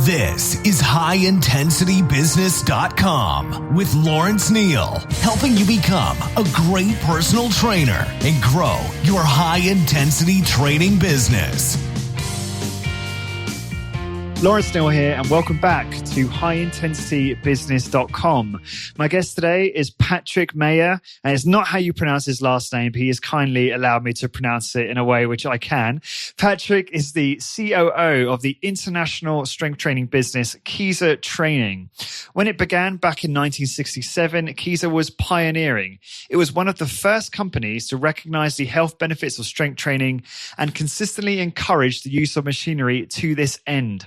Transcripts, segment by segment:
This is HighIntensityBusiness.com with Lawrence Neal, helping you become a great personal trainer and grow your high-intensity training business. Lawrence Neal here, and welcome back to HighIntensityBusiness.com. My guest today is Patrik Meier, and it's not how you pronounce his last name, but he has kindly allowed me to pronounce it in a way which I can. Patrik is the COO of the international strength training business Kieser Training. When it began back in 1967, Kieser was pioneering. It was one of the first companies to recognize the health benefits of strength training and consistently encourage the use of machinery to this end.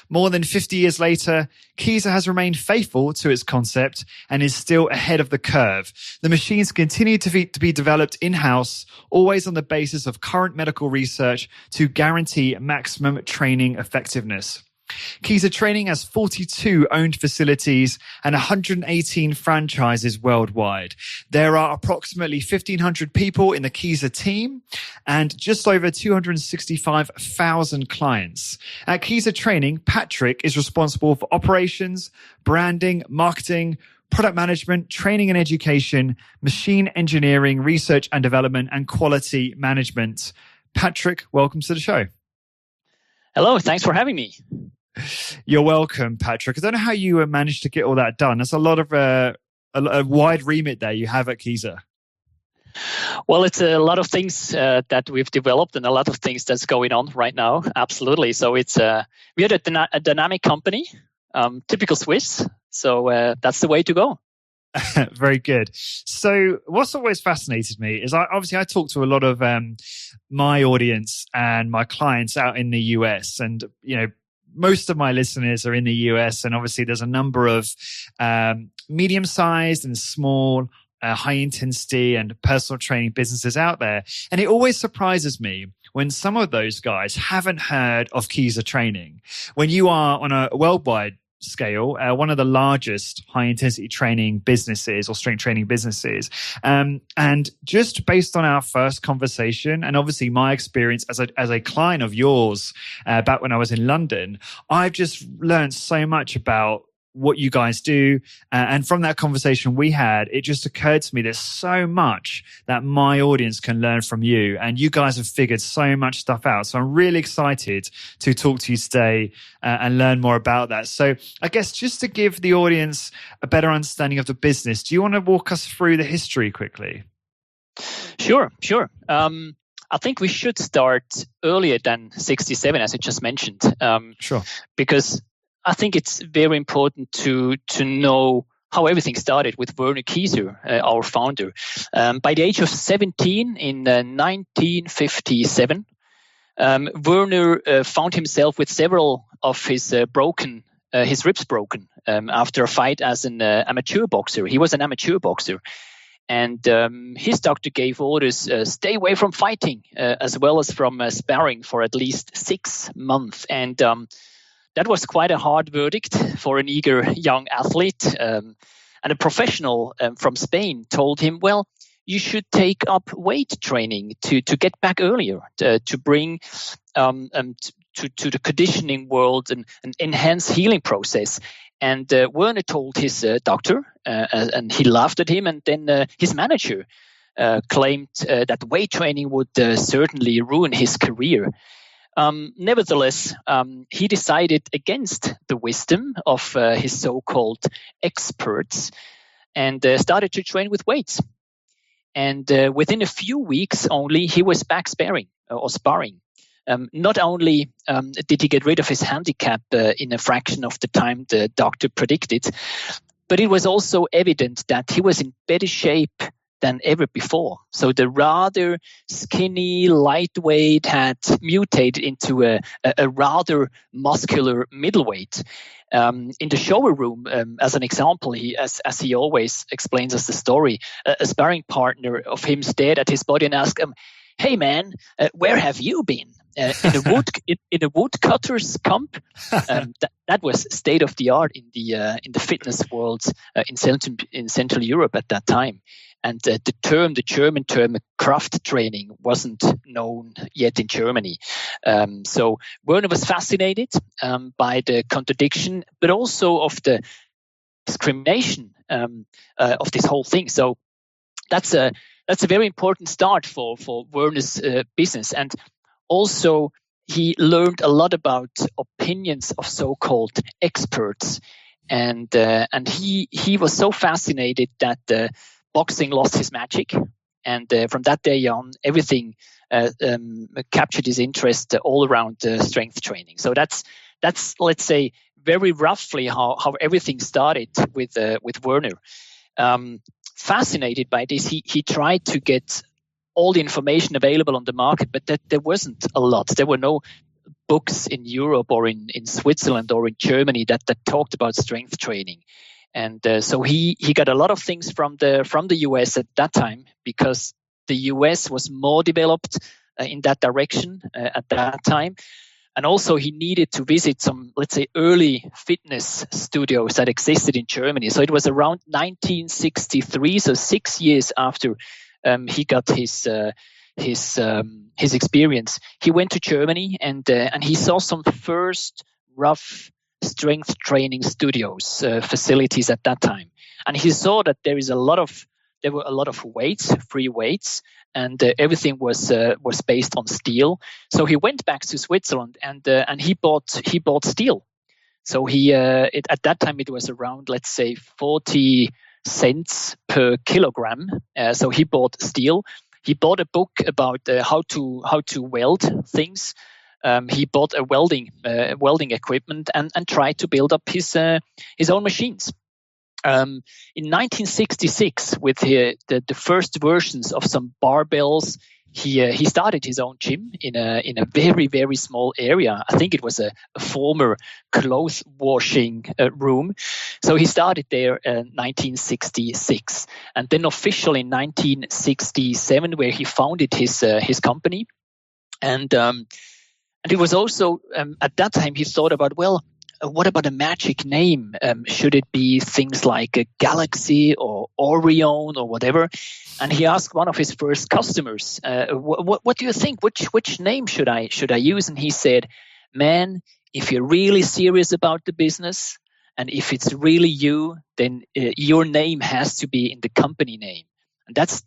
More than 50 years later, Kieser has remained faithful to its concept and is still ahead of the curve. The machines continue to be developed in-house, always on the basis of current medical research to guarantee maximum training effectiveness. Kieser Training has 42 owned facilities and 118 franchises worldwide. There are approximately 1,500 people in the Kieser team and just over 265,000 clients. At Kieser Training, Patrik is responsible for operations, branding, marketing, product management, training and education, machine engineering, research and development, and quality management. Patrik, welcome to the show. Hello, thanks for having me. You're welcome, Patrik. I don't know how you managed to get all that done. That's a lot of a wide remit there you have at Kieser. Well, it's a lot of things that we've developed and a lot of things that's going on right now. Absolutely. So it's we are a dynamic company, typical Swiss. So that's the way to go. Very good. So what's always fascinated me is I talk to a lot of my audience and my clients out in the US, and most of my listeners are in the US, and obviously there's a number of medium-sized and small high-intensity and personal training businesses out there. And it always surprises me when some of those guys haven't heard of Kieser Training. When you are on a worldwide scale, one of the largest high-intensity training businesses or strength training businesses. And just based on our first conversation, and obviously my experience as a client of yours back when I was in London, I've just learned so much about what you guys do. And from that conversation we had, it just occurred to me there's so much that my audience can learn from you. And you guys have figured so much stuff out. So I'm really excited to talk to you today and learn more about that. So I guess just to give the audience a better understanding of the business, do you want to walk us through the history quickly? Sure. I think we should start earlier than 67, as I just mentioned. Sure. Because I think it's very important to know how everything started with Werner Kieser, our founder. By the age of 17 in 1957, Werner found himself with several of his ribs broken after a fight as an amateur boxer. He was an amateur boxer. And his doctor gave orders, stay away from fighting, as well as from sparring for at least 6 months. And that was quite a hard verdict for an eager young athlete. And a professional from Spain told him, well, you should take up weight training to get back earlier, to bring to the conditioning world an enhanced healing process. And Werner told his doctor, and he laughed at him. And then his manager claimed that weight training would certainly ruin his career. Nevertheless, he decided against the wisdom of his so-called experts and started to train with weights. And within a few weeks only, he was back sparring. Not only did he get rid of his handicap in a fraction of the time the doctor predicted, but it was also evident that he was in better shape than ever before. So the rather skinny lightweight had mutated into a rather muscular middleweight. In the shower room, as an example, as he always explains us the story, a sparring partner of him stared at his body and asked him, "Hey man, where have you been?" in a woodcutter's camp. That was state of the art in the fitness world in Central Europe at that time. And the German term Kraft training wasn't known yet in Germany. So Werner was fascinated by the contradiction, but also of the discrimination of this whole thing. So that's a very important start for Werner's business. And also he learned a lot about opinions of so-called experts. And he was so fascinated that boxing lost his magic. And from that day on, everything captured his interest all around strength training. So that's let's say very roughly how everything started with Werner. Fascinated by this, he tried to get all the information available on the market, but there wasn't a lot. There were no books in Europe or in Switzerland or in Germany that talked about strength training. And so he got a lot of things from the US at that time, because the US was more developed in that direction at that time. And also he needed to visit some, let's say, early fitness studios that existed in Germany. So it was around 1963, so 6 years after he got his experience. He went to Germany and he saw some first rough strength training studios, facilities at that time. And he saw that there were a lot of weights, free weights, and everything was based on steel. So he went back to Switzerland and he bought steel. So at that time it was around, let's say, 40 cents per kilogram. So he bought steel. He bought a book about how to weld things. He bought a welding equipment and tried to build up his own machines. In 1966, with the first versions of some barbells, he started his own gym in a very, very small area. I think it was a former clothes washing room. So he started there in 1966, and then officially in 1967, where he founded his company. And it was also at that time he thought about, well, what about a magic name? Should it be things like a Galaxy or Orion or whatever? And he asked one of his first customers, "What do you think? Which name should I use?" And he said, "Man, if you're really serious about the business, and if it's really you, then your name has to be in the company name." And that's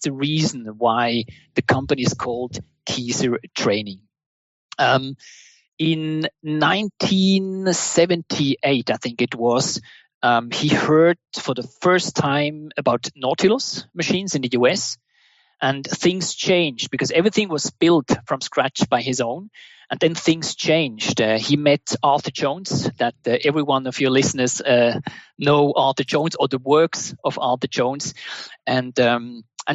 the reason why the company is called Kieser Training. In 1978, I think it was, he heard for the first time about Nautilus machines in the US, and things changed because everything was built from scratch by his own. And then things changed. He met Arthur Jones, that every one of your listeners know Arthur Jones or the works of Arthur Jones. And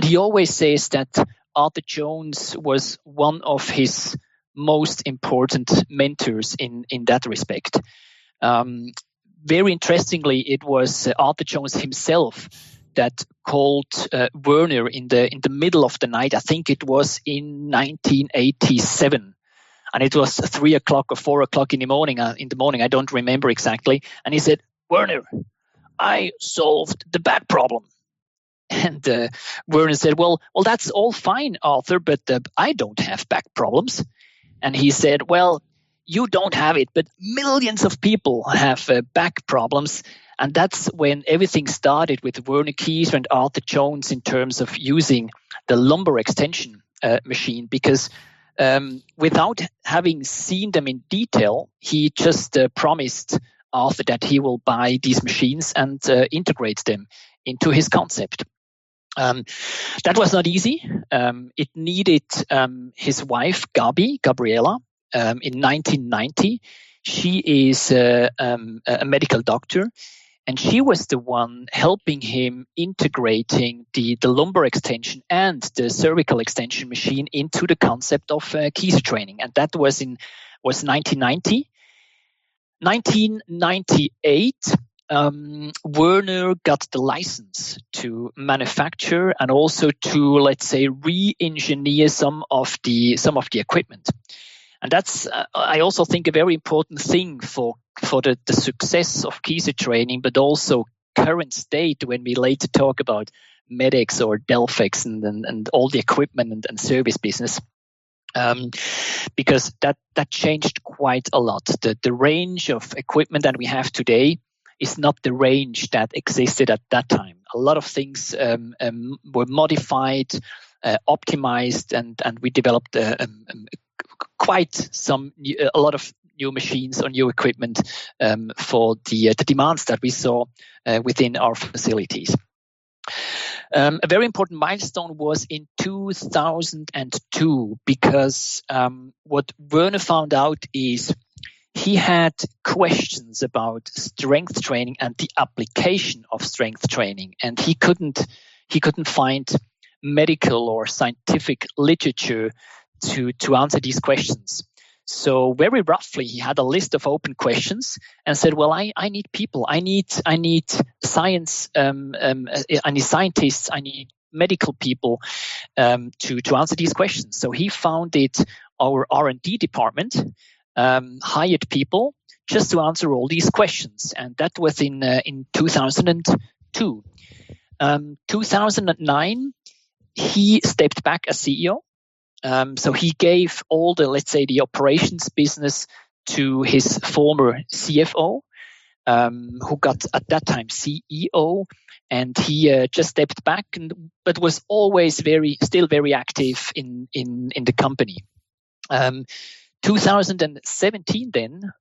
he always says that Arthur Jones was one of his most important mentors in that respect. Very interestingly, it was Arthur Jones himself that called Werner in the middle of the night. I think it was in 1987, and it was 3 o'clock or 4 o'clock in the morning. I don't remember exactly. And he said, "Werner, I solved the back problem." And Werner said, "Well, that's all fine, Arthur, but I don't have back problems." And he said, "Well, you don't have it, but millions of people have back problems." And that's when everything started with Werner Kieser and Arthur Jones in terms of using the lumbar extension machine, because without having seen them in detail, he just promised Arthur that he will buy these machines and integrate them into his concept. That was not easy. It needed his wife, Gabriela, in 1990. She is a medical doctor, and she was the one helping him integrating the lumbar extension and the cervical extension machine into the concept of Kieser training. And that was 1990. 1998, Werner got the license to manufacture and also to, let's say, re-engineer some of the equipment. And that's, I also think, a very important thing for the success of Kieser training, but also current state when we later talk about Medex or Delphex and all the equipment and service business. Because that changed quite a lot. The range of equipment that we have today is not the range that existed at that time. A lot of things were modified, optimized, and we developed a lot of new machines or new equipment for the demands that we saw within our facilities. A very important milestone was in 2002 because what Werner found out is he had questions about strength training and the application of strength training, and he couldn't find medical or scientific literature to answer these questions. So very roughly, he had a list of open questions and said, "Well, I need people. I need science. I need scientists. I need medical people to answer these questions." So he founded our R&D department, hired people just to answer all these questions, and that was in 2002. 2009, he stepped back as CEO. So he gave all the, let's say, the operations business to his former CFO, who got at that time CEO, and he just stepped back, but was always still very active in the company. 2017 then,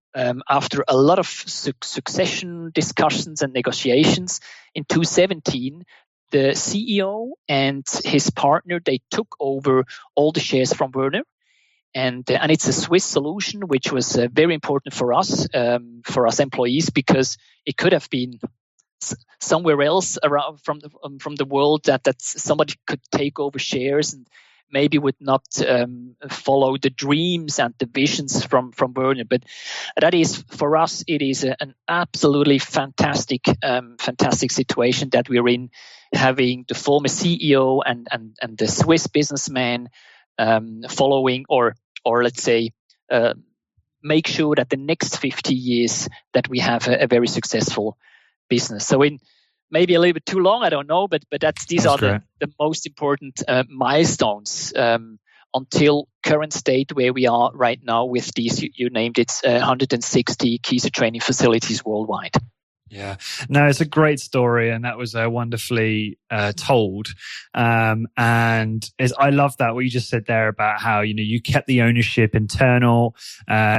after a lot of succession discussions and negotiations, in 2017, the CEO and his partner, they took over all the shares from Werner. And it's a Swiss solution, which was very important for us employees, because it could have been somewhere else around from the world that somebody could take over shares and maybe would not follow the dreams and the visions from Werner. But that is, for us, it is an absolutely fantastic situation that we're in, having the former CEO and the Swiss businessman following or let's say make sure that the next 50 years that we have a very successful business. So in maybe a little bit too long, I don't know, but these are the most important milestones until current state where we are right now with these, you named it, 160 Kieser training facilities worldwide. Yeah, no, it's a great story, and that was wonderfully told. And I love that what you just said there about how you kept the ownership internal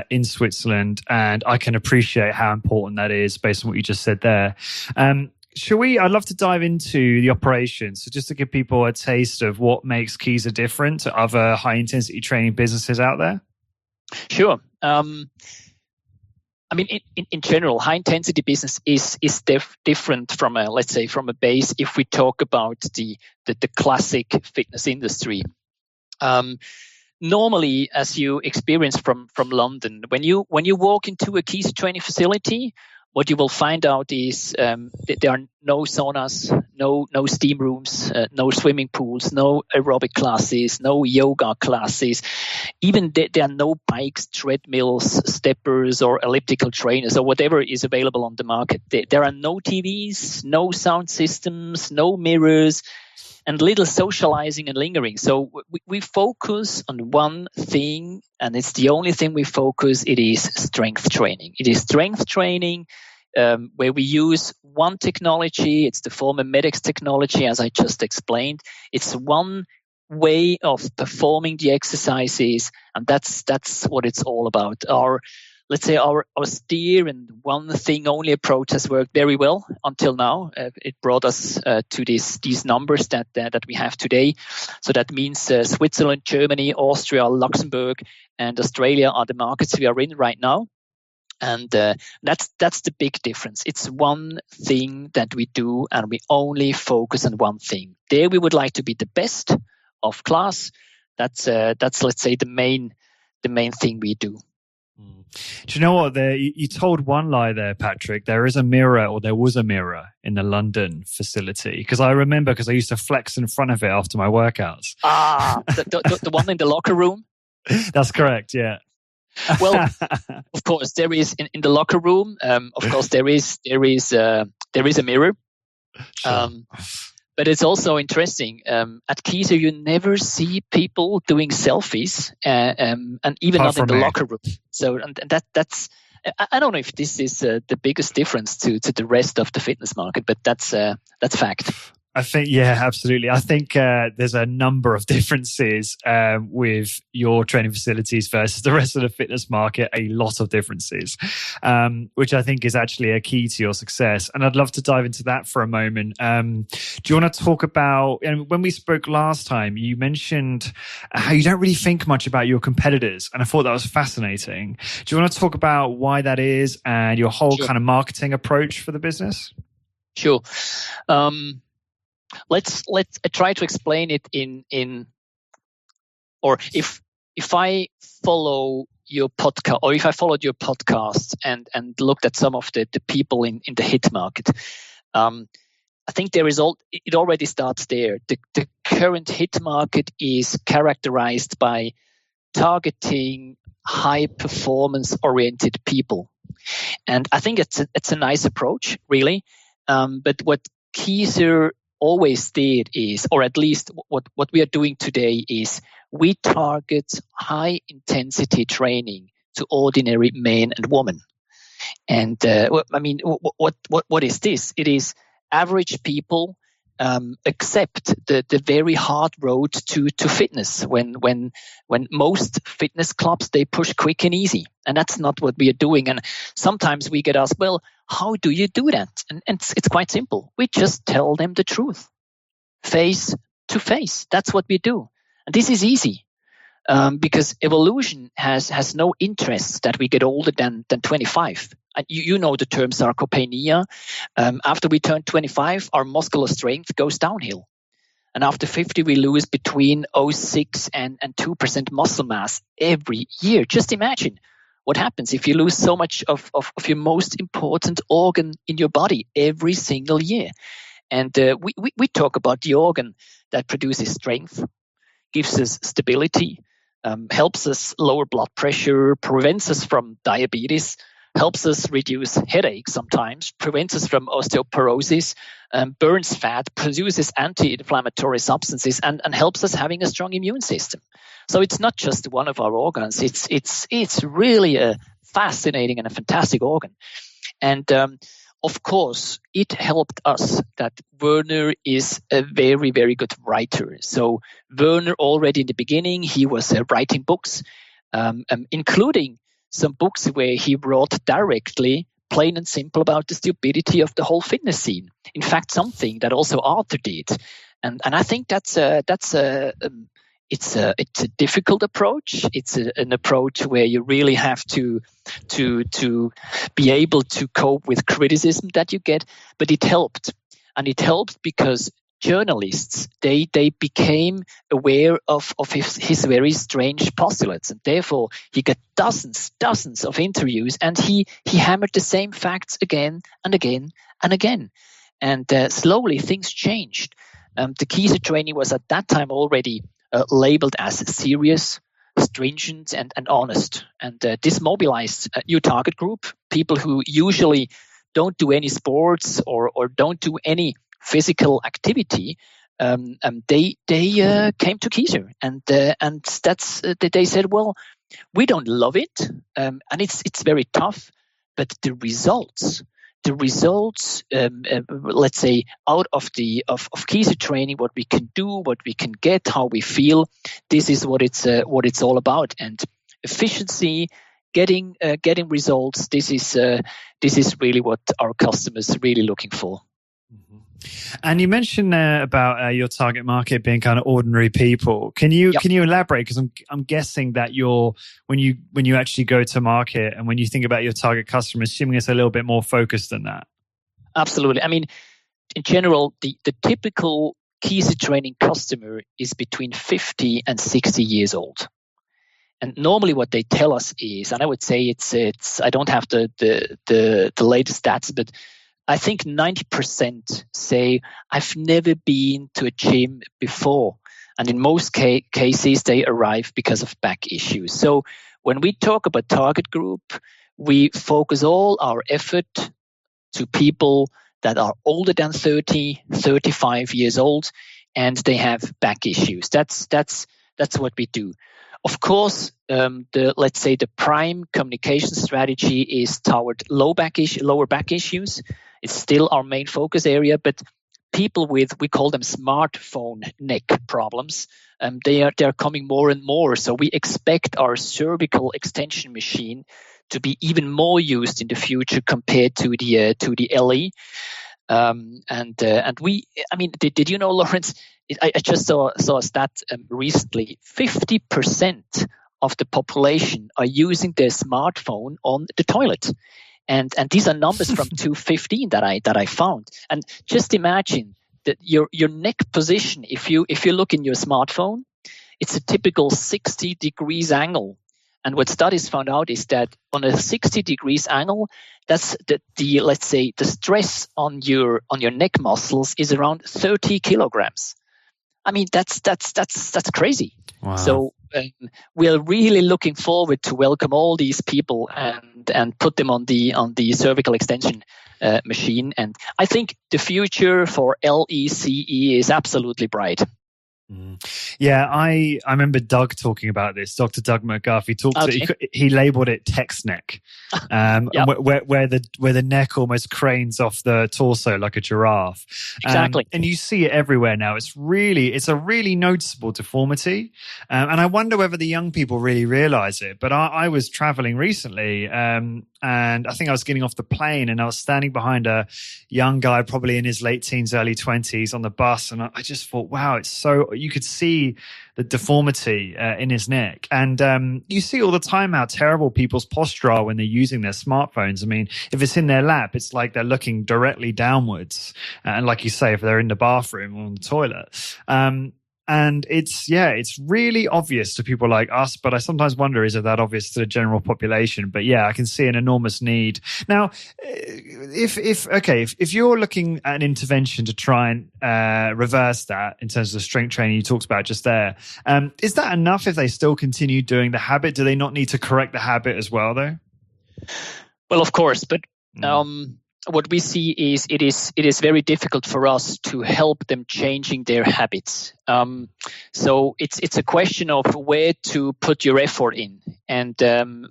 in Switzerland, and I can appreciate how important that is based on what you just said there. I'd love to dive into the operations. So just to give people a taste of what makes Kieser different to other high intensity training businesses out there. Sure. I mean, in general, high intensity business is different from a base. If we talk about the classic fitness industry, normally, as you experience from London, when you walk into a Kieser training facility, what you will find out is that there are no saunas, no steam rooms, no swimming pools, no aerobic classes, no yoga classes. Even there are no bikes, treadmills, steppers, or elliptical trainers, or whatever is available on the market. There are no TVs, no sound systems, no mirrors, and little socializing and lingering. So we focus on one thing, and it's the only thing we focus. It is strength training. It is strength training where we use one technology. It's the former Medex technology, as I just explained. It's one way of performing the exercises, and that's what it's all about. Our austere and one thing only approach has worked very well until now. It brought us to these numbers that we have today. So that means Switzerland, Germany, Austria, Luxembourg, and Australia are the markets we are in right now. And that's the big difference. It's one thing that we do, and we only focus on one thing. There we would like to be the best of class. That's let's say the main thing we do. Do you know what? You told one lie there, Patrik. There is a mirror, or there was a mirror in the London facility. Because I remember, because I used to flex in front of it after my workouts. The one in the locker room? That's correct, yeah. Well, of course, there is in the locker room. Of course, there is a mirror. Sure. But it's also interesting. At Kieser, you never see people doing selfies, and even Apart not in the from me. locker room. So, and that's. I don't know if this is the biggest difference to the rest of the fitness market, but that's fact. I think, yeah, absolutely. I think there's a number of differences with your training facilities versus the rest of the fitness market, a lot of differences, which I think is actually a key to your success. And I'd love to dive into that for a moment. Do you want to talk about, and when we spoke last time, you mentioned how you don't really think much about your competitors. And I thought that was fascinating. Do you want to talk about why that is and your whole kind of marketing approach for the business? Sure. Let's try to explain it or if I follow your podcast, or if I followed your podcast and looked at some of the people in the hit market, I think it already starts there. The current hit market is characterized by targeting high performance oriented people, and I think it's a nice approach, really. But what Kieser always did is, or at least what we are doing today is, we target high intensity training to ordinary men and women. And what is this? It is average people accept the very hard road to fitness when most fitness clubs, they push quick and easy, and that's not what we are doing. And sometimes we get asked, well, how do you do that? And it's quite simple. We just tell them the truth, face to face. That's what we do, and this is easy. Because evolution has no interest that we get older than 25. And you know the term sarcopenia. After we turn 25, our muscular strength goes downhill. And after 50, we lose between 0.6 and 2% muscle mass every year. Just imagine what happens if you lose so much of your most important organ in your body every single year. And we talk about the organ that produces strength, gives us stability, helps us lower blood pressure, prevents us from diabetes, helps us reduce headaches sometimes, prevents us from osteoporosis, burns fat, produces anti-inflammatory substances, and helps us having a strong immune system. So it's not just one of our organs. It's really a fascinating and a fantastic organ. And of course, it helped us that Werner is a very, very good writer. So Werner, already in the beginning, he was writing books, including some books where he wrote directly, plain and simple, about the stupidity of the whole fitness scene. In fact, something that also Arthur did. And I think it's a difficult approach. It's an approach where you really have to be able to cope with criticism that you get. But it helped, and it helped because journalists they became aware of his very strange postulates, and therefore he got dozens of interviews, and he hammered the same facts again and again and again, and slowly things changed. The Kieser training was at that time already labeled as serious, stringent, and honest. And this mobilized a new target group, people who usually don't do any sports or don't do any physical activity. They came to Kieser, and that's they said, well, we don't love it, and it's very tough, but the results, let's say, out of Kieser training, what we can do, what we can get, how we feel, this is what it's all about. And efficiency, getting results, this is really what our customers are really looking for. And you mentioned about your target market being kind of ordinary people. Can you elaborate? Because I'm guessing that when you actually go to market and when you think about your target customer, assuming it's a little bit more focused than that. Absolutely. I mean, in general, the typical Kieser training customer is between 50 and 60 years old. And normally what they tell us is, and I would say it's I don't have the latest stats, but I think 90% say, I've never been to a gym before. And in most cases, they arrive because of back issues. So when we talk about target group, we focus all our effort to people that are older than 30, 35 years old, and they have back issues. That's what we do. Of course, let's say the prime communication strategy is toward lower back issues. It's still our main focus area, but people with, we call them smartphone neck problems, they are coming more and more. So we expect our cervical extension machine to be even more used in the future compared to the LE. And we, I mean, did you know, Lawrence? I just saw a stat recently. 50% of the population are using their smartphone on the toilet, and these are numbers from 2015 that I found. And just imagine that your neck position. If you look in your smartphone, it's a typical 60 degrees angle. And what studies found out is that on a 60 degrees angle, that's the let's say the stress on your neck muscles is around 30 kilograms. I mean, that's crazy. Wow. So we're really looking forward to welcome all these people and put them on the cervical extension machine. And I think the future for LECE is absolutely bright. Yeah, I remember Doug talking about this. Dr. Doug McGuff, he labeled it text neck, yep. where the neck almost cranes off the torso like a giraffe. Exactly. And you see it everywhere now. It's a really noticeable deformity. And I wonder whether the young people really realize it. But I was traveling recently, and I think I was getting off the plane, and I was standing behind a young guy, probably in his late teens, early 20s, on the bus. And I just thought, wow, you could see the deformity in his neck. And you see all the time how terrible people's posture are when they're using their smartphones. I mean, if it's in their lap, it's like they're looking directly downwards. And like you say, if they're in the bathroom or on the toilet. And it's really obvious to people like us, but I sometimes wonder, is it that obvious to the general population? But yeah, I can see an enormous need. Now, if you're looking at an intervention to try and reverse that in terms of the strength training you talked about just there, is that enough if they still continue doing the habit? Do they not need to correct the habit as well, though? Well, of course, but what we see is it is very difficult for us to help them changing their habits. So it's a question of where to put your effort in. And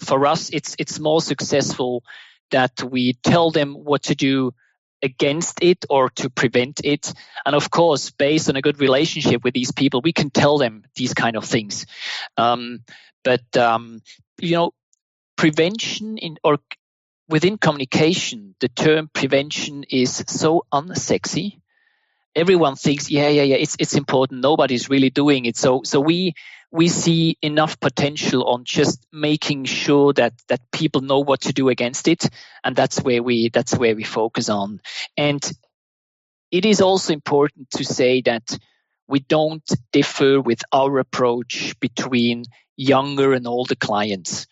for us, it's more successful that we tell them what to do against it or to prevent it. And of course, based on a good relationship with these people, we can tell them these kind of things. Prevention within communication, the term prevention is so unsexy. Everyone thinks, it's important. Nobody's really doing it. So we see enough potential on just making sure that people know what to do against it, and that's where we focus on. And it is also important to say that we don't differ with our approach between younger and older clients.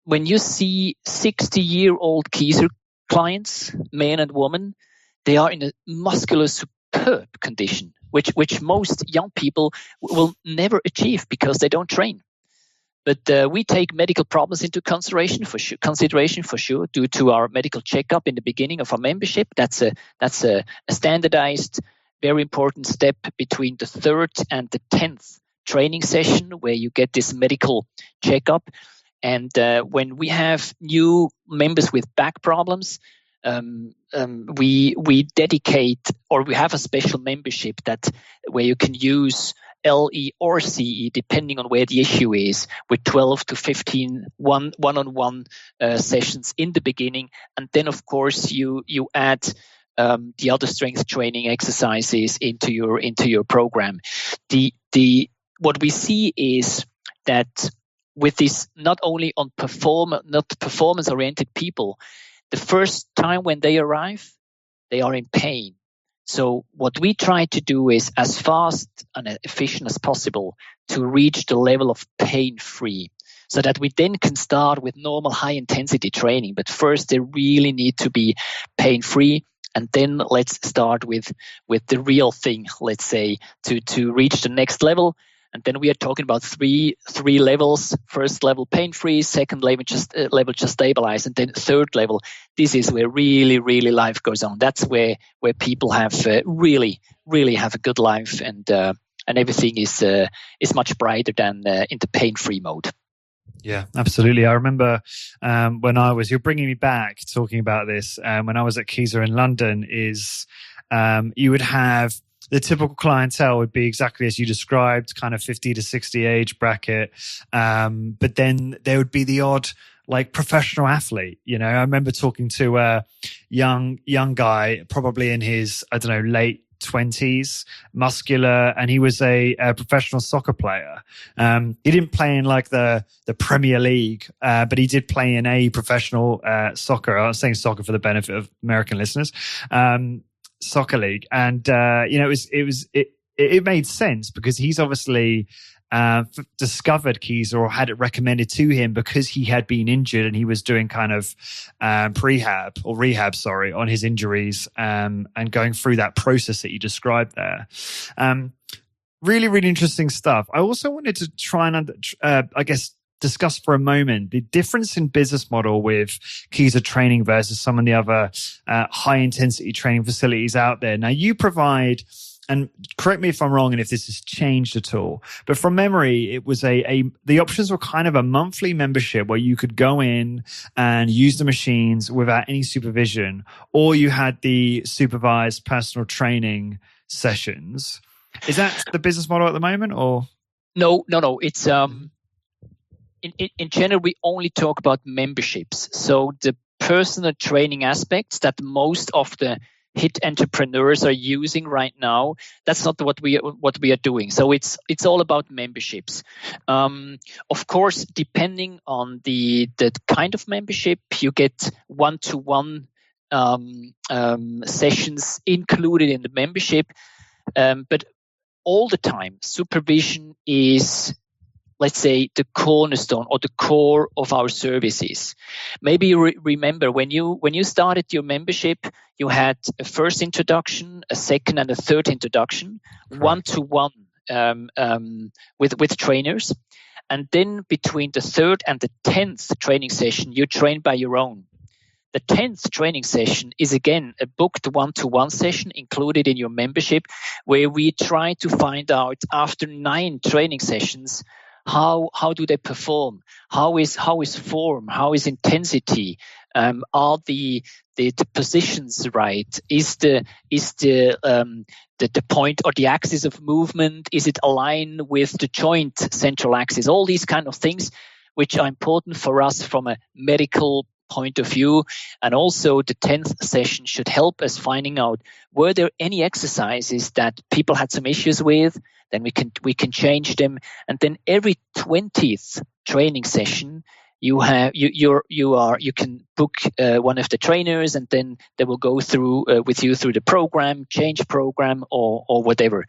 When you see 60-year-old Kieser clients, men and women, they are in a muscular superb condition, which most young people will never achieve because they don't train. But we take medical problems into consideration for sure, due to our medical checkup in the beginning of our membership. That's a standardized, very important step between the 3rd and the 10th training session where you get this medical checkup. And when we have new members with back problems, we dedicate, or we have a special membership where you can use LE or CE depending on where the issue is, with 12 to 15 one-on-one sessions in the beginning, and then of course you add the other strength training exercises into your program. What we see is that with this, not only on performance-oriented people, the first time when they arrive, they are in pain. So what we try to do is as fast and efficient as possible to reach the level of pain-free, so that we then can start with normal high-intensity training. But first, they really need to be pain-free. And then let's start with the real thing, let's say, to reach the next level. And then we are talking about three levels. First level pain-free, second level just stabilize, and then third level. This is where really life goes on. That's where people have really have a good life, and everything is much brighter than in the pain-free mode. Yeah, absolutely. I remember when you're bringing me back talking about this, when I was at Kieser in London, you would have the typical clientele would be exactly as you described, kind of 50 to 60 age bracket. But then there would be the odd like professional athlete. You know, I remember talking to a young guy, probably in his, I don't know, late 20s, muscular, and he was a professional soccer player. He didn't play in like the Premier League, but he did play in a professional soccer. I was saying soccer for the benefit of American listeners. Soccer league, and it made sense because he's obviously discovered Kieser or had it recommended to him because he had been injured and he was doing kind of rehab on his injuries, and going through that process that you described there. Really interesting stuff. I also wanted to try and discuss for a moment the difference in business model with Kieser Training versus some of the other high intensity training facilities out there. Now you provide, and correct me if I'm wrong and if this has changed at all, but from memory, it was the options were kind of a monthly membership where you could go in and use the machines without any supervision, or you had the supervised personal training sessions. Is that the business model at the moment, or? No. It's in general, we only talk about memberships. So the personal training aspects that most of the hit entrepreneurs are using right now, that's not what we are doing. So it's all about memberships. Of course, depending on the kind of membership, you get one-to-one sessions included in the membership. But all the time, supervision is, let's say, the cornerstone or the core of our services. Maybe you remember when you started your membership, you had a first introduction, a second and a third introduction, one-to-one with trainers. And then between the third and the 10th training session, you train by your own. The 10th training session is again a booked one-to-one session included in your membership, where we try to find out after 9 training sessions, how do they perform? How is form? How is intensity? Are the positions right? Is the point or the axis of movement, is it aligned with the joint central axis? All these kind of things which are important for us from a medical point of view. And also the 10th session should help us finding out, were there any exercises that people had some issues with? Then we can change them. And then every 20th training session, you can book one of the trainers, and then they will go through with you through the program, change program, or whatever.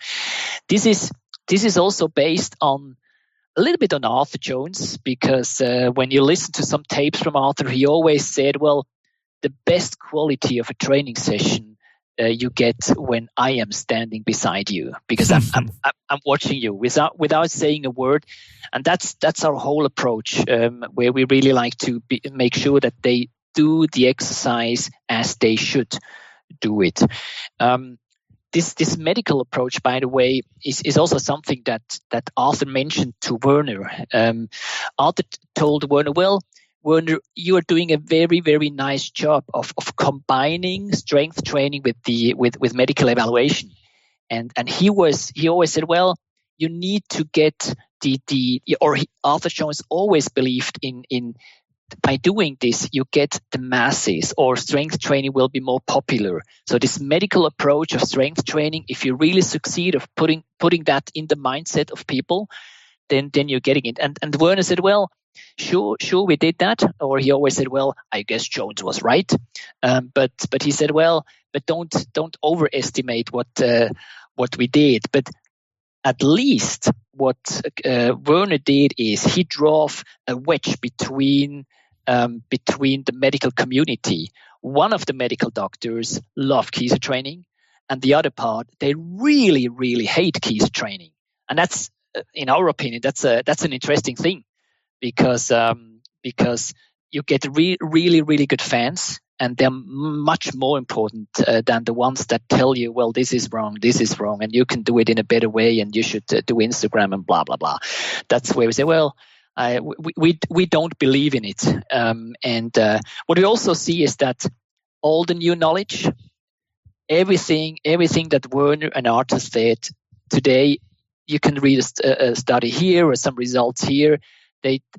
This is also based on a little bit on Arthur Jones, because when you listen to some tapes from Arthur, he always said, well, the best quality of a training session you get when I am standing beside you, because I'm watching you without saying a word. And that's our whole approach, where we really like to make sure that they do the exercise as they should do it. This medical approach, by the way, is also something that Arthur mentioned to Werner. Arthur told Werner, well, Werner, you are doing a very, very nice job of combining strength training with medical evaluation. And he always said, well, you need to get Arthur Jones always believed in by doing this, you get the masses, or strength training will be more popular. So this medical approach of strength training, if you really succeed of putting that in the mindset of people, then you're getting it. And Werner said, well, sure, we did that. Or he always said, well, I guess Jones was right. But he said, well, but don't overestimate what we did. But at least what Werner did is he drove a wedge between the medical community. One of the medical doctors love Kieser training, and the other part, they really, really hate Kieser training. And that's, in our opinion, that's an interesting thing, because you get really, really good fans, and they're much more important than the ones that tell you, well, this is wrong, and you can do it in a better way, and you should do Instagram and blah, blah, blah. That's where we say, well, we don't believe in it. And what we also see is that all the new knowledge, everything that Werner and Arthur said today, you can read a study here or some results here.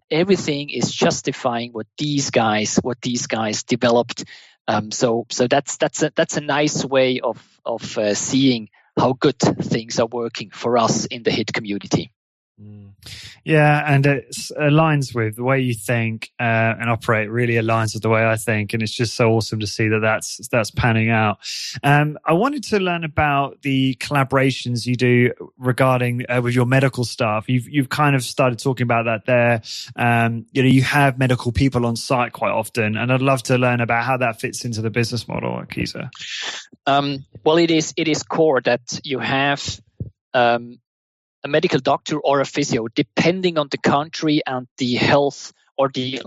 Everything is justifying what these guys developed. So that's a nice way of seeing how good things are working for us in the HIIT community. Yeah, and it aligns with the way you think and operate. Really aligns with the way I think, and it's just so awesome to see that that's panning out. I wanted to learn about the collaborations you do regarding with your medical staff. You've kind of started talking about that there. You have medical people on site quite often, and I'd love to learn about how that fits into the business model at Kieser. Well, it is core that you have a medical doctor or a physio, depending on the country and the health or the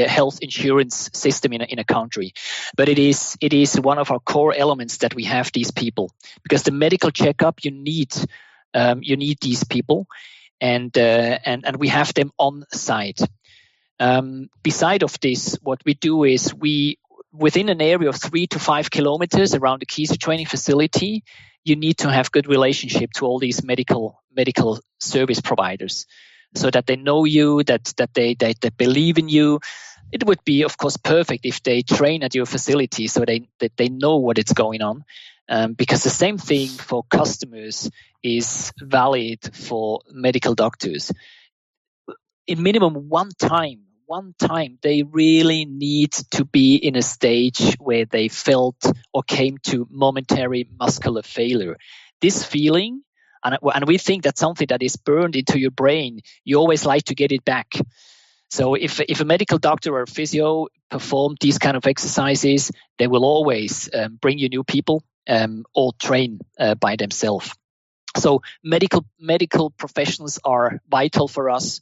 health insurance system in a country. But it is one of our core elements that we have these people, because the medical checkup, you need these people, and we have them on site. Beside of this, what we do is within an area of 3 to 5 kilometers around the Kieser training facility, you need to have good relationship to all these medical service providers, so that they know you, that they believe in you. It would be, of course, perfect if they train at your facility, so that they know what is going on. Because the same thing for customers is valid for medical doctors. In minimum one time, they really need to be in a stage where they felt or came to momentary muscular failure. This feeling, and we think that's something that is burned into your brain, you always like to get it back. So if a medical doctor or a physio perform these kind of exercises, they will always bring you new people or train by themselves. So medical professionals are vital for us.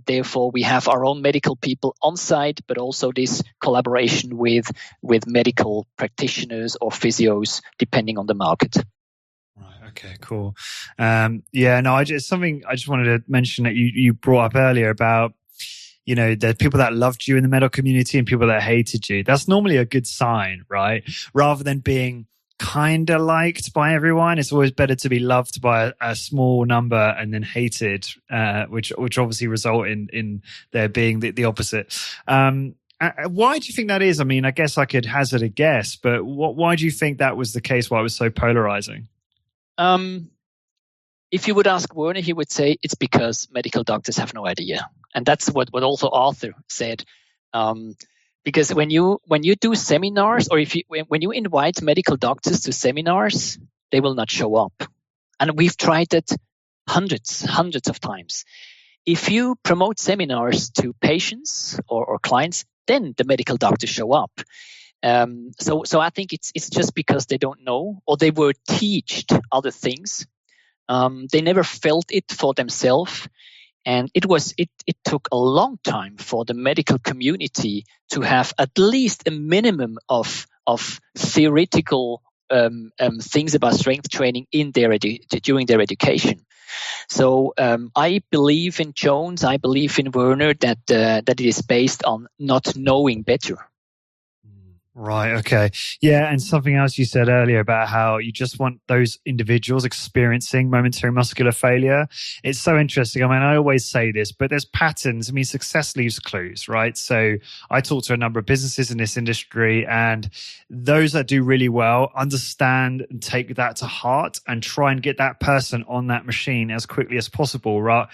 Therefore, we have our own medical people on site, but also this collaboration with medical practitioners or physios, depending on the market. Right. Okay. Cool. Something I just wanted to mention that you brought up earlier about, the people that loved you in the medical community and people that hated you. That's normally a good sign, right? Rather than being kind of liked by everyone, it's always better to be loved by a small number and then hated, which obviously result in there being the opposite. Why do you think that is? I mean, I guess I could hazard a guess, but why do you think that was the case? Why it was so polarizing? If you would ask Werner, he would say it's because medical doctors have no idea, and that's what also Arthur said. Because when you do seminars, or when you invite medical doctors to seminars, they will not show up. And we've tried it hundreds of times. If you promote seminars to patients or clients, then the medical doctors show up. So I think it's just because they don't know, or they were taught other things. They never felt it for themselves. And it took a long time for the medical community to have at least a minimum of theoretical things about strength training during their education. So I believe in Jones. I believe in Werner that it is based on not knowing better. Right. Okay. Yeah. And something else you said earlier about how you just want those individuals experiencing momentary muscular failure. It's so interesting. I mean, I always say this, but there's patterns. I mean, success leaves clues, right? So I talk to a number of businesses in this industry, and those that do really well understand and take that to heart and try and get that person on that machine as quickly as possible, right?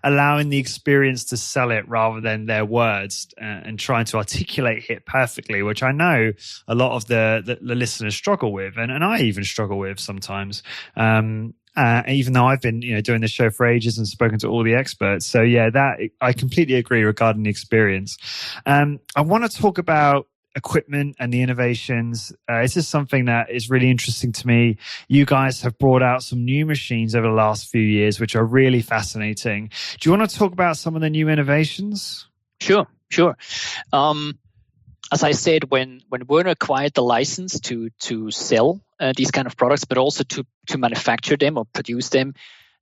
Allowing the experience to sell it rather than their words, and trying to articulate it perfectly, which I know know a lot of the listeners struggle with, and I even struggle with sometimes. Even though I've been, doing this show for ages and spoken to all the experts. So yeah, that I completely agree regarding the experience. I want to talk about equipment and the innovations. This is something that is really interesting to me. You guys have brought out some new machines over the last few years, which are really fascinating. Do you want to talk about some of the new innovations? Sure. As I said, when Werner acquired the license to sell these kind of products, but also to manufacture them or produce them,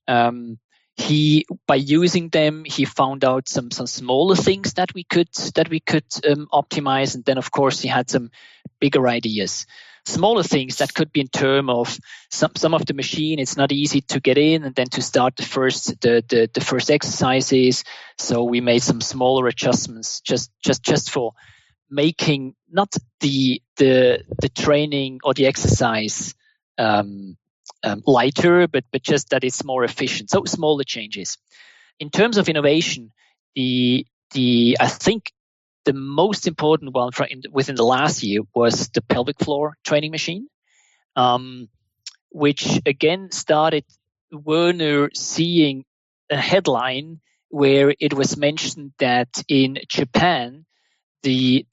by using them, he found out some smaller things that we could optimize, and then of course he had some bigger ideas. Smaller things that could be in terms of some of the machine. It's not easy to get in and then to start the first exercises. So we made some smaller adjustments just for making not the training or the exercise lighter, but just that it's more efficient. So smaller changes. In terms of innovation, I think the most important one within the last year was the pelvic floor training machine, which again started Werner seeing a headline where it was mentioned that in Japan, the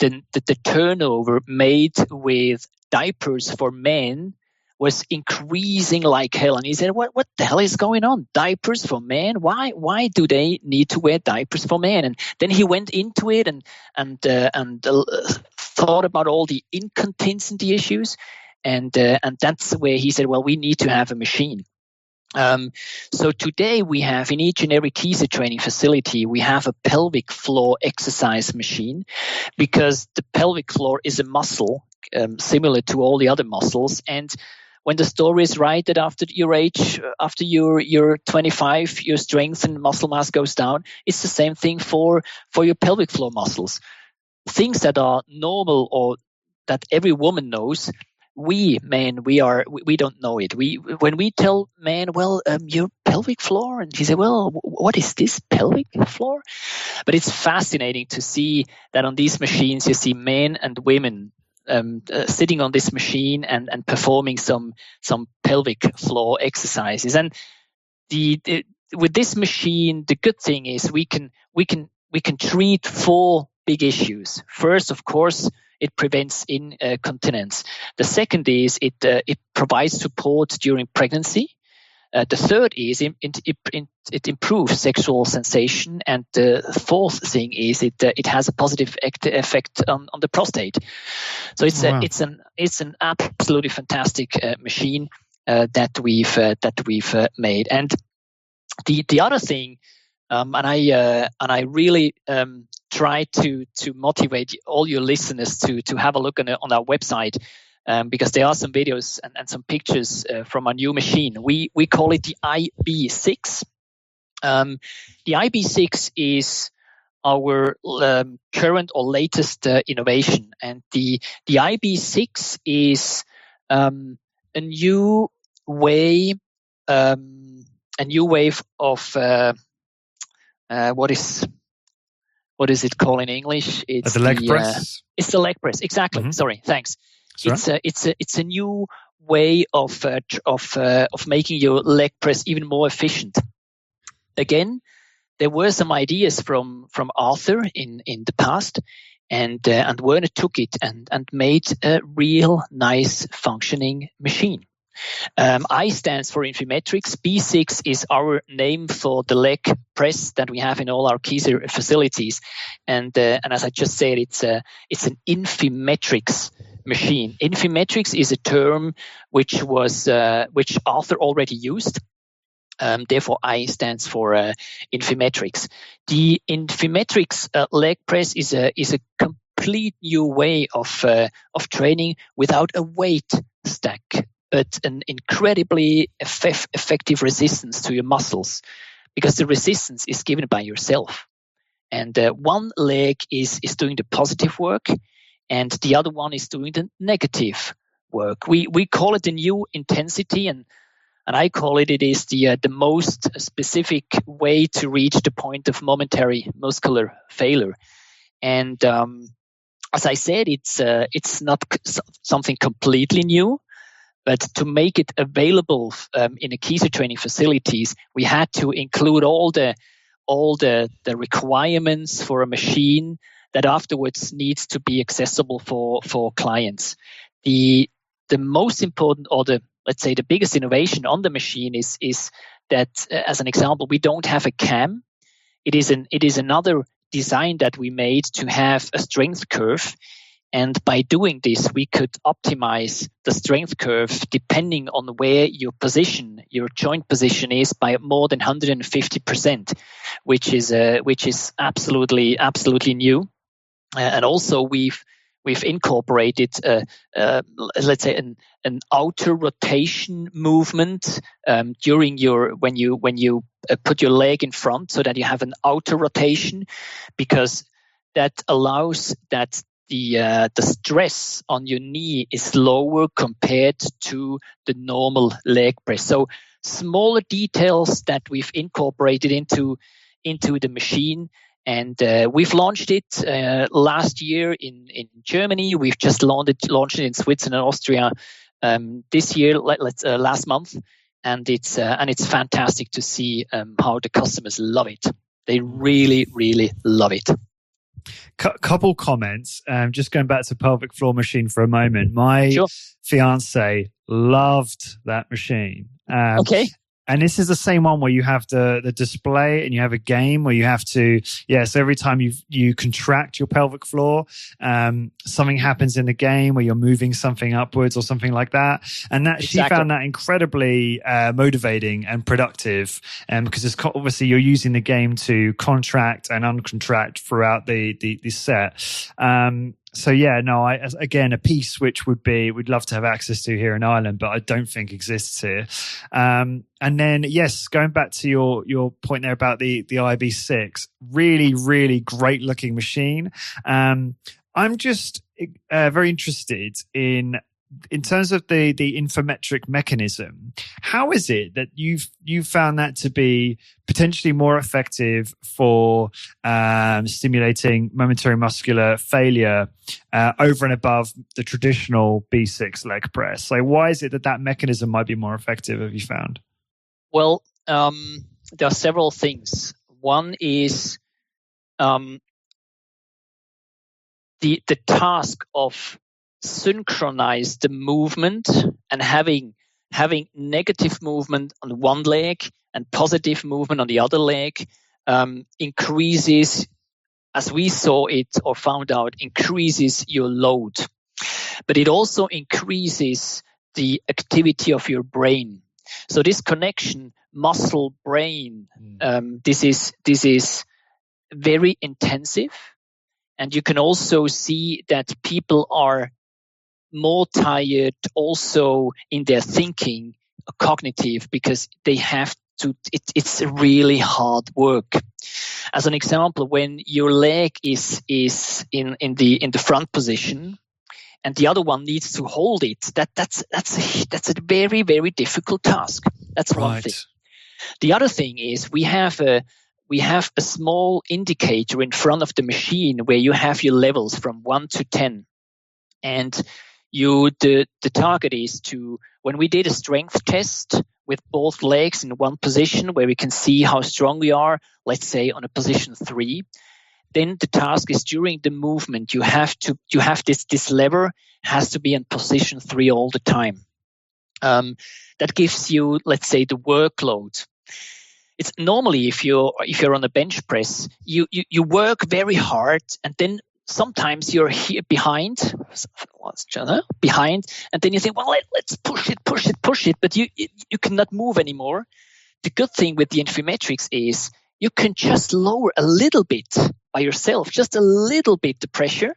turnover made with diapers for men was increasing like hell. And he said, what the hell is going on? Diapers for men? Why do they need to wear diapers for men? And then he went into it and thought about all the incontinency issues. And that's where he said, well, we need to have a machine. So today we have in each and every Kieser training facility, we have a pelvic floor exercise machine, because the pelvic floor is a muscle similar to all the other muscles. And when the story is right that after your age, after you're 25, your strength and muscle mass goes down, it's the same thing for your pelvic floor muscles. Things that are normal or that every woman knows, we men, we don't know it. When we tell men, well, your pelvic floor, and he said, well, what is this pelvic floor? But it's fascinating to see that on these machines you see men and women sitting on this machine and performing some pelvic floor exercises. And with this machine, the good thing is we can treat 4 big issues. First, of course, it prevents incontinence. The second is it provides support during pregnancy. The third is it improves sexual sensation, and the fourth thing is it has a positive effect on the prostate. So it's an absolutely fantastic machine that we've made. And the other thing, and I really try to motivate all your listeners to have a look on our website. Because there are some videos and some pictures from our new machine. We call it the IB6. The IB6 is our current or latest innovation, and the IB6 is a new way of what is it called in English? It's the leg press. It's the leg press. Exactly. Mm-hmm. Sorry. Thanks. It's a new way of making your leg press even more efficient. Again, there were some ideas from Arthur in the past, and Werner took it and made a real nice functioning machine. I stands for Infimetrics. B6 is our name for the leg press that we have in all our Kieser facilities, and as I just said, it's an Infimetrics machine. Infimetrics is a term which Arthur already used. Therefore, I stands for Infimetrics. The Infimetrics leg press is a complete new way of training without a weight stack, but an incredibly effective resistance to your muscles, because the resistance is given by yourself. And one leg is doing the positive work, and the other one is doing the negative work. We call it the new intensity, and I call it is the most specific way to reach the point of momentary muscular failure. And as I said, it's not something completely new. But to make it available in the Kieser training facilities, we had to include all the requirements for a machine that afterwards needs to be accessible for clients. The most important, or let's say the biggest innovation on the machine is that, as an example, we don't have a cam. It is another design that we made to have a strength curve. And by doing this, we could optimize the strength curve depending on where your joint position is by more than 150%, which is absolutely new. And also we've incorporated, let's say, an outer rotation movement during when you put your leg in front, so that you have an outer rotation, because that allows that the stress on your knee is lower compared to the normal leg press. So smaller details that we've incorporated into the machine. And we've launched it last year in Germany. We've just launched it in Switzerland and Austria this year, last month. And it's fantastic to see how the customers love it. They really, really love it. Couple comments. Just going back to pelvic floor machine for a moment. My fiance loved that machine. Okay. And this is the same one where you have the display and you have a game where you have to, so every time you contract your pelvic floor, something happens in the game where you're moving something upwards or something like that. And that She found that incredibly motivating and productive, because it's obviously you're using the game to contract and uncontract throughout the set. So again, a piece which we'd love to have access to here in Ireland, but I don't think exists here. And then, yes, going back to your point there about the IB6, really, really great looking machine. I'm just very interested in terms of the infometric mechanism. How is it that you've found that to be potentially more effective for stimulating momentary muscular failure over and above the traditional B6 leg press? So why is it that mechanism might be more effective, have you found? Well, there are several things. One is the task of synchronize the movement and having negative movement on one leg and positive movement on the other leg increases, as we saw it or found out, increases your load. But it also increases the activity of your brain. So this connection, muscle brain, this is very intensive. And you can also see that people are more tired also in their thinking, cognitive, because they have to, it's really hard work. As an example, when your leg is in the front position and the other one needs to hold it, that's a very, very difficult task. That's one thing. The other thing is we have a small indicator in front of the machine where you have your levels from 1 to 10. And the target is to, when we did a strength test with both legs in one position where we can see how strong we are, let's say on a position 3, then the task is during the movement you have this lever has to be in position 3 all the time. That gives you, let's say, the workload. It's normally if you're on a bench press, you work very hard, and then sometimes you're here behind, and then you think, well, let's push it, but you cannot move anymore. The good thing with the Infometrics is you can just lower a little bit by yourself, just a little bit the pressure,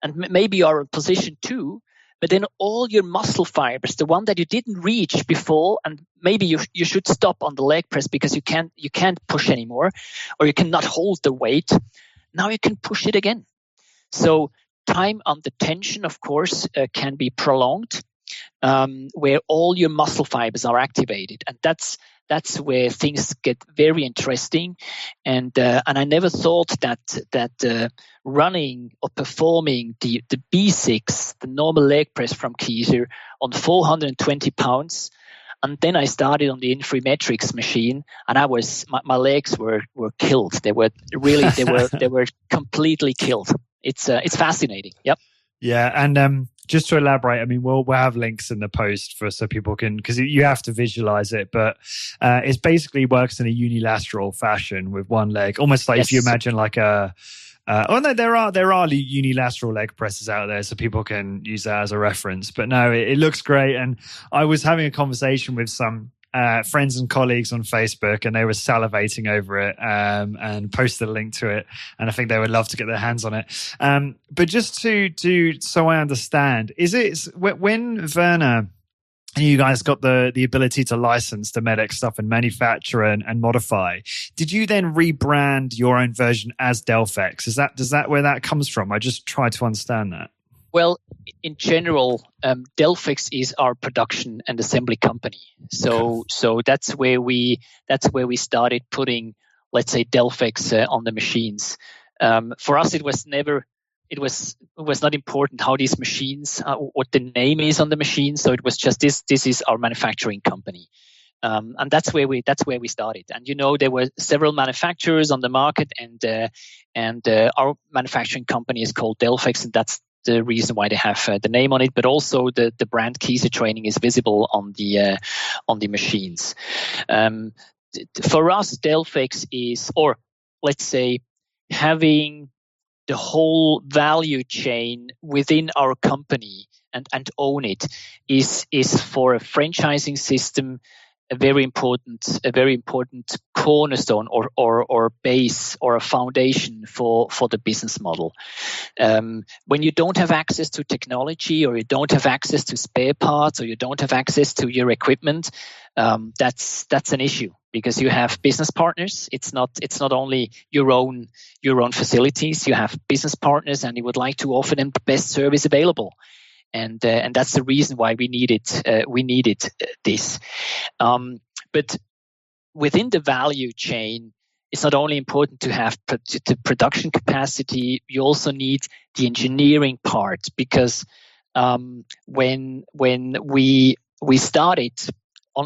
and maybe you're in position 2, but then all your muscle fibers, the one that you didn't reach before, and maybe you should stop on the leg press because you can't push anymore, or you cannot hold the weight. Now you can push it again. So time under tension, of course, can be prolonged, where all your muscle fibers are activated, and that's that's where things get very interesting. And I never thought that running or performing the B6, the normal leg press from Kieser, on 420 pounds. And then I started on the Infrimetrics machine, and my legs were killed. They were completely killed. It's fascinating. Yep. Yeah, and just to elaborate, I mean, we'll have links in the post so people can, because you have to visualize it, but it basically works in a unilateral fashion with one leg, almost like if you imagine like a. There are unilateral leg presses out there, so people can use that as a reference. But no, it looks great. And I was having a conversation with some friends and colleagues on Facebook, and they were salivating over it and posted a link to it. And I think they would love to get their hands on it. But just so I understand, is it when Werner and you guys got the ability to license the Medex stuff and manufacture and modify, did you then rebrand your own version as Delphex? Does that where that comes from? I just try to understand that. Well, in general, Delphex is our production and assembly company. So that's where we started putting, let's say, Delphex on the machines. For us, it was not important how these machines, what the name is on the machine. So it was just this is our manufacturing company. And that's where we started. And there were several manufacturers on the market, and our manufacturing company is called Delphex, and that's the reason why they have the name on it. But also the brand Kieser Training is visible on the machines. For us, Delphex is, or let's say, having the whole value chain within our company and own it is for a franchising system a very important cornerstone or base or a foundation for the business model. When you don't have access to technology, or you don't have access to spare parts, or you don't have access to your equipment, that's an issue, because you have business partners. It's not only your own facilities. You have business partners, and you would like to offer them the best service available. And that's the reason why we needed this. But within the value chain, it's not only important to have the production capacity. You also need the engineering part, because when we started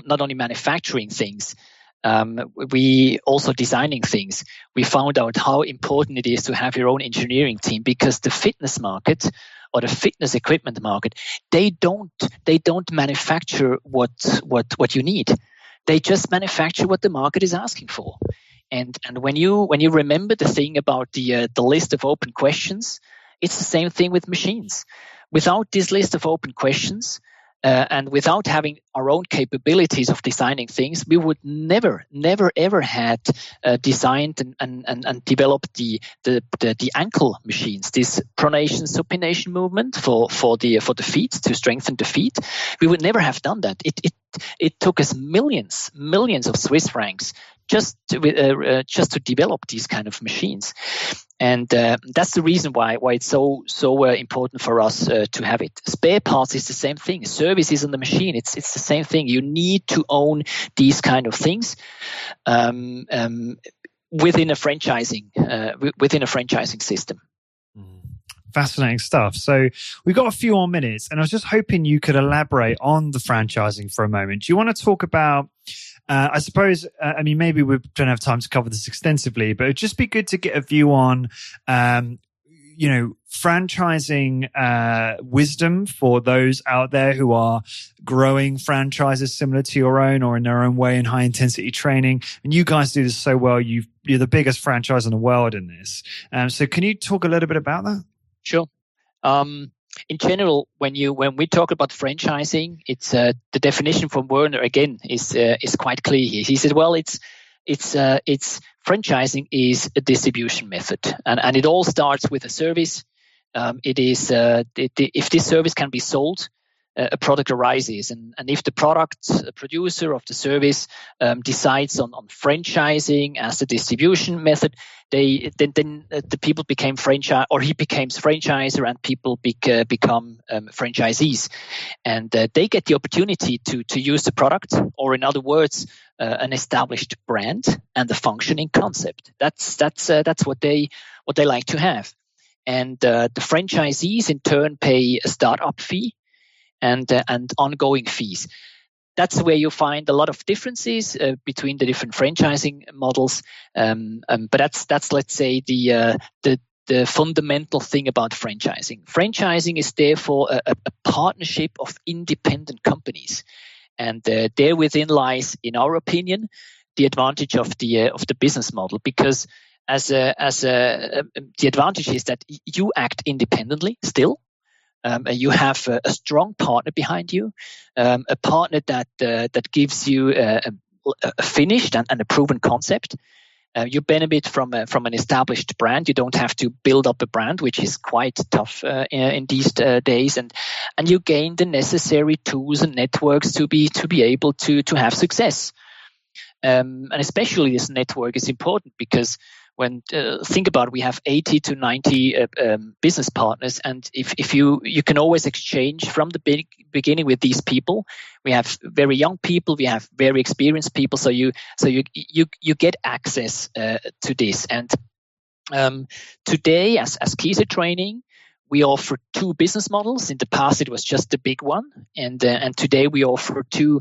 not only manufacturing things, we also designing things. We found out how important it is to have your own engineering team, because the fitness market or the fitness equipment market, they don't manufacture what you need. They just manufacture what the market is asking for. And when you remember the thing about the list of open questions, it's the same thing with machines. Without this list of open questions, and without having our own capabilities of designing things, we would never ever had designed and developed the ankle machines, this pronation supination movement for the feet, to strengthen the feet. We would never have done that. It took us millions of Swiss francs just to develop these kind of machines. And that's the reason why it's so important for us to have it. Spare parts is the same thing. Services on the machine, it's the same thing. You need to own these kind of things within a franchising system. Fascinating stuff. So we've got a few more minutes, and I was just hoping you could elaborate on the franchising for a moment. Do you want to talk about, I suppose, I mean, maybe we don't have time to cover this extensively, but it'd just be good to get a view on, franchising wisdom for those out there who are growing franchises similar to your own or in their own way in high intensity training. And you guys do this so well. You're the biggest franchise in the world in this. So can you talk a little bit about that? Sure. In general, when we talk about franchising, it's the definition from Werner again is quite clear here. He said, well, it's franchising is a distribution method, and it all starts with a service. It is if this service can be sold, a product arises, and if the product producer of the service decides on franchising as the distribution method, then the people became franchise, or he becomes franchiser, and people become franchisees, and they get the opportunity to use the product, or in other words, an established brand and a functioning concept. That's what they like to have. And the franchisees in turn pay a startup fee and ongoing fees. That's where you find a lot of differences between the different franchising models. But that's let's say the fundamental thing about franchising. Franchising is therefore a partnership of independent companies, and there within lies, in our opinion, the advantage of the business model. Because the advantage is that you act independently still. You have a strong partner behind you, a partner that gives you a finished and a proven concept. You benefit from an established brand. You don't have to build up a brand, which is quite tough in these days, and you gain the necessary tools and networks to be able to have success. And especially this network is important because when think about it, we have 80 to 90 business partners, and if you can always exchange from the beginning with these people. We have very young people, we have very experienced people, so you get access to this. And today, as Kieser Training, we offer two business models. In the past, it was just the big one, and today we offer two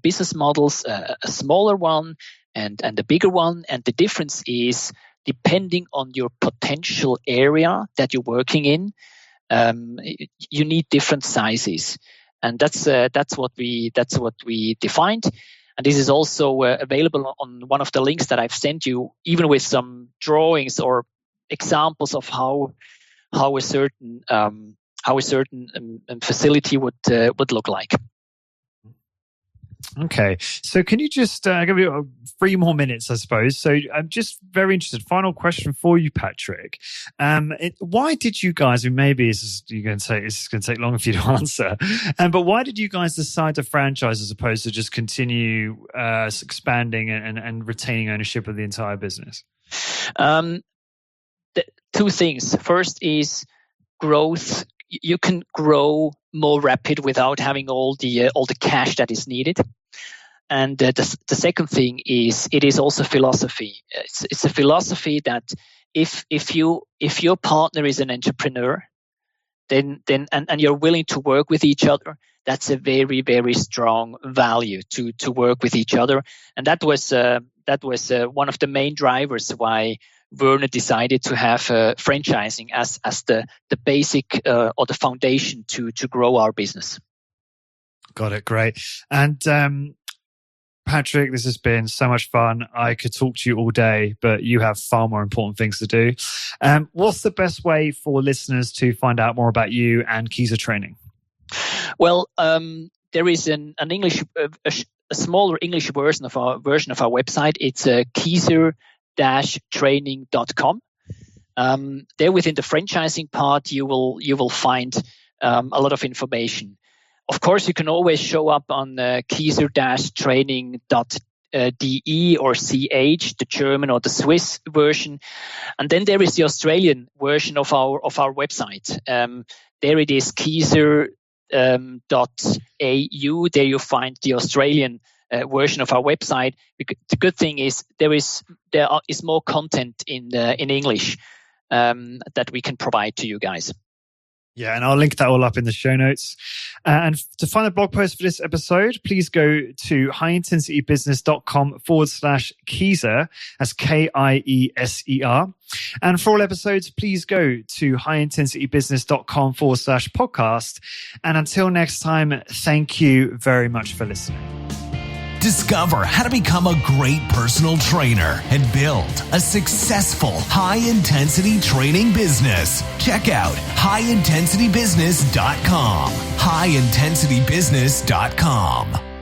business models, a smaller one and a bigger one. And the difference is, depending on your potential area that you're working in, you need different sizes, and that's what we defined. And this is also available on one of the links that I've sent you, even with some drawings or examples of how a certain facility would look like. Okay, so can you just give me 3 more minutes, I suppose? So I'm just very interested. Final question for you, Patrik. Why did you guys? Maybe it's going to take long for you to answer. But why did you guys decide to franchise as opposed to just continue expanding and retaining ownership of the entire business? Two things. First is growth. You can grow more rapid without having all the cash that is needed. And the second thing is, it is also philosophy. It's a philosophy that if your partner is an entrepreneur, then and you're willing to work with each other, that's a very, very strong value to work with each other. And that was one of the main drivers why Werner decided to have franchising as the basic or the foundation to grow our business. Got it. Great. And Patrik, this has been so much fun. I could talk to you all day, but you have far more important things to do. What's the best way for listeners to find out more about you and Kieser Training? Well, there is an English, a smaller English version of our website. It's Kieser-training.com. There within the franchising part, you will find a lot of information. Of course, you can always show up on Kieser-training.de or CH, the German or the Swiss version, and then there is the Australian version of our website. There it is, Kieser.au. There you find the Australian version of our website. The good thing is there is more content in English that we can provide to you guys. Yeah, and I'll link that all up in the show notes. And to find the blog post for this episode, please go to highintensitybusiness.com/Kieser. That's Kieser. And for all episodes, please go to highintensitybusiness.com/podcast. And until next time, thank you very much for listening. Discover how to become a great personal trainer and build a successful high-intensity training business. Check out highintensitybusiness.com. highintensitybusiness.com.